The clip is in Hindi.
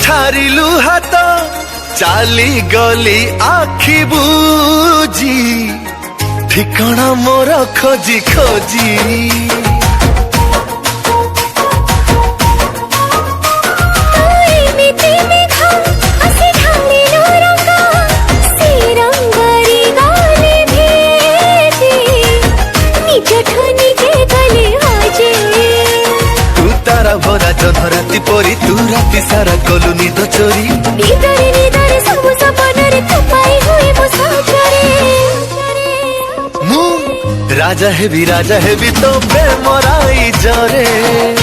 ठारिलु हाथ चाली गली आखि बुझी ठिकाना मोर खोजी खोजी भरा जन राति परी तू राति सारा गलु निद चोरी निदरे निदरे सब सपनरे थपाई हुई मो साजरे मु राजा हेबी तो प्रेम राई जरे।